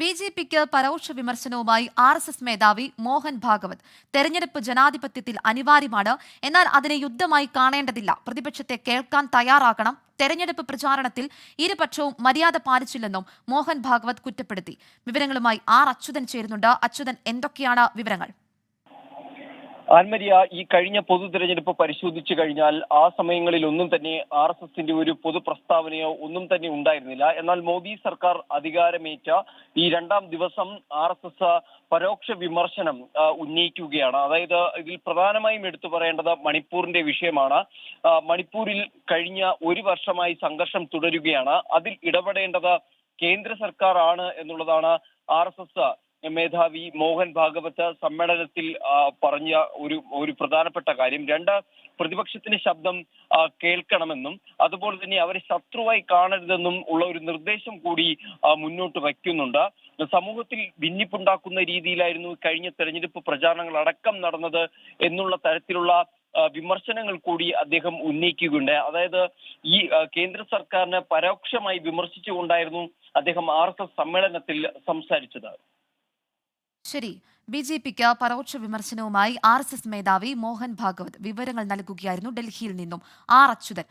ബി.ജെ.പിക്ക് പരോക്ഷ വിമർശനവുമായി ആർ.എസ്.എസ് മേധാവി മോഹൻ ഭാഗവത്. തെരഞ്ഞെടുപ്പ് ജനാധിപത്യത്തിൽ അനിവാര്യമാണ്, എന്നാൽ അതിനെ യുദ്ധമായി കാണേണ്ടതില്ല. പ്രതിപക്ഷത്തെ കേൾക്കാൻ തയ്യാറാകണം. തെരഞ്ഞെടുപ്പ് പ്രചാരണത്തിൽ ഇരുപക്ഷവും മര്യാദ പാലിച്ചില്ലെന്നും മോഹൻ ഭാഗവത് കുറ്റപ്പെടുത്തി. വിവരങ്ങളുമായി ആർ അച്യുതൻ ചേരുന്നുണ്ട്. അച്യുതൻ, എന്തൊക്കെയാണ് വിവരങ്ങൾ? ആൻമരിയ, ഈ കഴിഞ്ഞ പൊതു തെരഞ്ഞെടുപ്പ് പരിശോധിച്ചു കഴിഞ്ഞാൽ ആ സമയങ്ങളിൽ ഒന്നും തന്നെ RSSന്റെ ഒരു പൊതു പ്രസ്താവനയോ ഒന്നും തന്നെ ഉണ്ടായിരുന്നില്ല. എന്നാൽ മോദി സർക്കാർ അധികാരമേറ്റ ഈ രണ്ടാം ദിവസം RSS പരോക്ഷ വിമർശനം ഉന്നയിക്കുകയാണ്. അതായത് ഇതിൽ പ്രധാനമായും എടുത്തു പറയേണ്ടത് മണിപ്പൂരിന്റെ വിഷയമാണ്. മണിപ്പൂരിൽ കഴിഞ്ഞ ഒരു വർഷമായി സംഘർഷം തുടരുകയാണ്. അതിൽ ഇടപെടേണ്ടത് കേന്ദ്ര സർക്കാർ ആണ് എന്നുള്ളതാണ് RSS മേധാവി മോഹൻ ഭാഗവത് സമ്മേളനത്തിൽ പറഞ്ഞ ഒരു പ്രധാനപ്പെട്ട കാര്യം. രണ്ട്, പ്രതിപക്ഷത്തിന്റെ ശബ്ദം കേൾക്കണമെന്നും അതുപോലെ തന്നെ അവരെ ശത്രുവായി കാണരുതെന്നും ഉള്ള ഒരു നിർദ്ദേശം കൂടി മുന്നോട്ട് വയ്ക്കുന്നുണ്ട്. സമൂഹത്തിൽ ഭിന്നിപ്പുണ്ടാക്കുന്ന രീതിയിലായിരുന്നു കഴിഞ്ഞ തെരഞ്ഞെടുപ്പ് പ്രചാരണങ്ങൾ അടക്കം നടന്നത് എന്നുള്ള തരത്തിലുള്ള വിമർശനങ്ങൾ കൂടി അദ്ദേഹം ഉന്നയിക്കുകയുണ്ട്. അതായത് ഈ കേന്ദ്ര സർക്കാരിനെ പരോക്ഷമായി വിമർശിച്ചുകൊണ്ടായിരുന്നു അദ്ദേഹം RSS സമ്മേളനത്തിൽ സംസാരിച്ചത്. ശരി. ബി.ജെ.പിക്ക് പരോക്ഷ വിമർശനവുമായി ആർ.എസ്.എസ് മേധാവി മോഹൻ ഭാഗവത് വിവരങ്ങൾ നൽകുകയായിരുന്നു ഡൽഹിയിൽ നിന്നും ആർ അച്യുതൻ.